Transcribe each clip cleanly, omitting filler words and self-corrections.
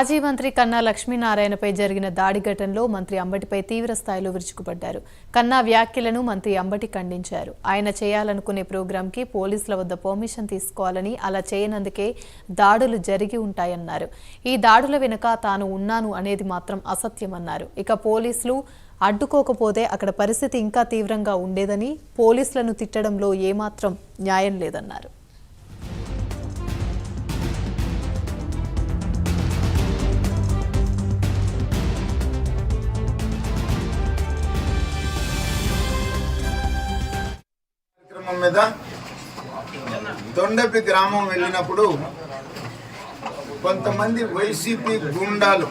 మాజీ మంత్రి కన్నా లక్ష్మీనారాయణపై జరిగిన దాడి ఘటనలో మంత్రి అంబటిపై తీవ్ర స్థాయిలో విరుచుకుపడ్డారు. కన్నా వ్యాఖ్యలను మంత్రి అంబటి ఖండించారు. ఆయన చేయాలనుకునే ప్రోగ్రాంకి పోలీసుల వద్ద పర్మిషన్ తీసుకోవాలని, అలా చేయనందుకే దాడులు జరిగి ఉంటాయన్నారు. ఈ దాడుల వెనుక తాను ఉన్నాను అనేది మాత్రం అసత్యమన్నారు. ఇక పోలీసులు అడ్డుకోకపోతే అక్కడ పరిస్థితి ఇంకా తీవ్రంగా ఉండేదని, పోలీసులను తిట్టడంలో ఏమాత్రం న్యాయం లేదన్నారు. మీద తొండపి గ్రామం వెళ్ళినప్పుడు కొంతమంది వైసీపీ గుండాలు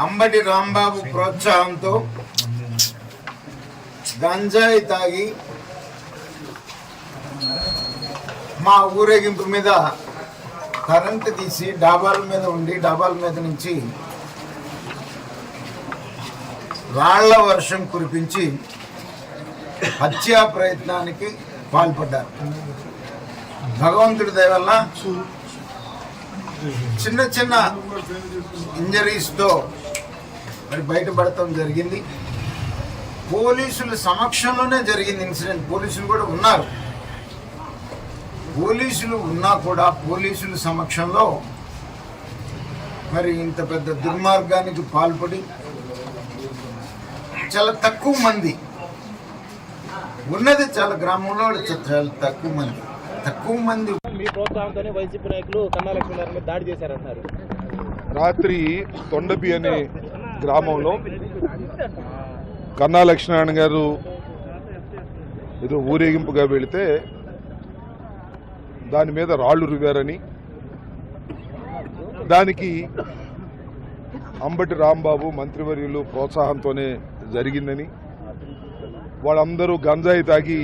అంబటి రాంబాబు ప్రోత్సాహంతో గంజాయి తాగి మా ఊరేగింపు మీద కరెంటు తీసి డాబాల మీద ఉండి డాబాల మీద నుంచి రాళ్ల వర్షం కురిపించి హత్యా ప్రయత్నానికి పాల్పడ్డారు. భగవంతుడి దయ వల్ల చిన్న చిన్న ఇంజరీస్తో మరి బయటపడటం జరిగింది. పోలీసుల సమక్షంలోనే జరిగింది ఇన్సిడెంట్. పోలీసులు కూడా ఉన్నారు. పోలీసులు ఉన్నా కూడా పోలీసుల సమక్షంలో మరి ఇంత పెద్ద దుర్మార్గానికి పాల్పడి చాలా తక్కువ మంది ఉన్నది, చాలా గ్రామంలో చాలా తక్కువ మంది మీ ప్రోత్సాహంతోనే వైసీపీ నాయకులు కన్నా లక్ష్మీనారాయణ మీద దాడి చేశారంటారు. రాత్రి తొండపి అనే గ్రామంలో కన్నా లక్ష్మీనారాయణ గారు ఏదో ఊరేగింపుగా వెళితే దాని మీద రాళ్లు రువ్వారని, దానికి అంబటి రాంబాబు మంత్రివర్యులు ప్రోత్సాహంతోనే జరిగిందని, వాళ్ళందరూ గంజాయి తాగి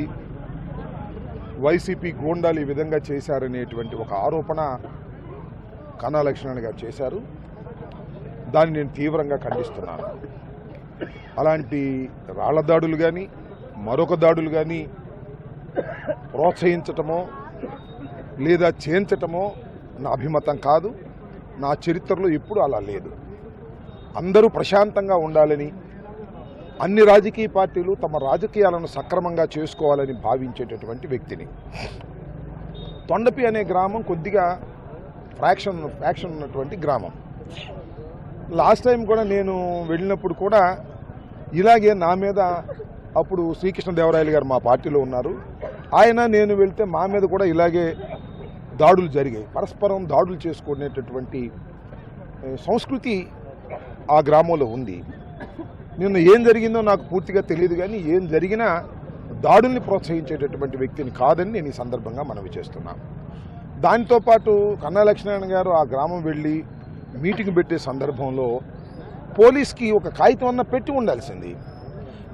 వైసీపీ గూండాలు ఈ విధంగా చేశారనేటువంటి ఒక ఆరోపణ కన్నా లక్ష్మీనారాయణ గారు చేశారు. దాన్ని నేను తీవ్రంగా ఖండిస్తున్నాను. అలాంటి రాళ్ల దాడులు కానీ మరొక దాడులు కానీ ప్రోత్సహించటమో లేదా చేయించటమో నా అభిమతం కాదు. నా చరిత్రలో ఎప్పుడు అలా లేదు. అందరూ ప్రశాంతంగా ఉండాలని, అన్ని రాజకీయ పార్టీలు తమ రాజకీయాలను సక్రమంగా చేసుకోవాలని భావించేటటువంటి వ్యక్తిని. తొండపి అనే గ్రామం కొద్దిగా ఫ్యాక్షన్ ఉన్నటువంటి గ్రామం. లాస్ట్ టైం కూడా నేను వెళ్ళినప్పుడు కూడా ఇలాగే నా మీద, అప్పుడు శ్రీకృష్ణదేవరాయలు గారు మా పార్టీలో ఉన్నారు, ఆయన నేను వెళ్తే మా మీద కూడా ఇలాగే దాడులు జరిగాయి. పరస్పరం దాడులు చేసుకునేటటువంటి సంస్కృతి ఆ గ్రామంలో ఉంది. నిన్న ఏం జరిగిందో నాకు పూర్తిగా తెలియదు, కానీ ఏం జరిగినా దాడుల్ని ప్రోత్సహించేటటువంటి వ్యక్తిని కాదని నేను ఈ సందర్భంగా మనవి చేస్తున్నాను. దాంతో పాటు కన్నా లక్ష్మీనారాయణ గారు ఆ గ్రామం వెళ్ళి మీటింగ్ పెట్టే సందర్భంలో పోలీస్కి ఒక కాగితం అన్న పెట్టి ఉండాల్సింది.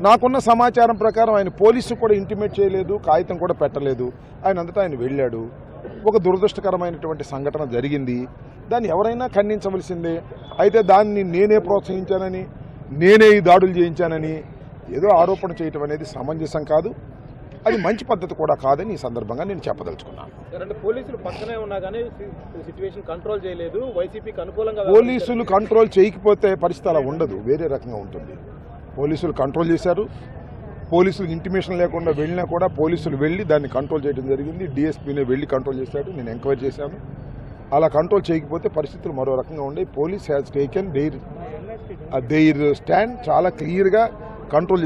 నాకున్న సమాచారం ప్రకారం ఆయన పోలీసు కూడా ఇంటిమేట్ చేయలేదు, కాగితం కూడా పెట్టలేదు. ఆయన అంతటా ఆయన వెళ్ళాడు. ఒక దురదృష్టకరమైనటువంటి సంఘటన జరిగింది. దాన్ని ఎవరైనా ఖండించవలసిందే. అయితే దాన్ని నేనే ప్రోత్సహించానని, నేనే ఈ దాడులు చేయించానని ఏదో ఆరోపణ చేయటం అనేది సమంజసం కాదు. అది మంచి పద్ధతి కూడా కాదని ఈ సందర్భంగా నేను చెప్పదలుచుకున్నాను. పోలీసులు పక్కనే ఉన్నా కానీ సిట్యుయేషన్ కంట్రోల్ చేయలేదు. వైసీపీకి అనుకూలంగా పోలీసులు కంట్రోల్ చేయకపోతే పరిస్థితి అలా ఉండదు, వేరే రకంగా ఉంటుంది. పోలీసులు కంట్రోల్ చేశారు. పోలీసులు ఇంటిమేషన్ లేకుండా వెళ్ళినా కూడా పోలీసులు వెళ్ళి దాన్ని కంట్రోల్ చేయడం జరిగింది. డిఎస్పీనే వెళ్ళి కంట్రోల్ చేశాడు. నేను ఎంక్వైరీ చేశాను. అలా కంట్రోల్ చేయకపోతే పరిస్థితులు మరో రకంగా ఉండే. Police has taken their stand చాలా క్లియర్గా కంట్రోల్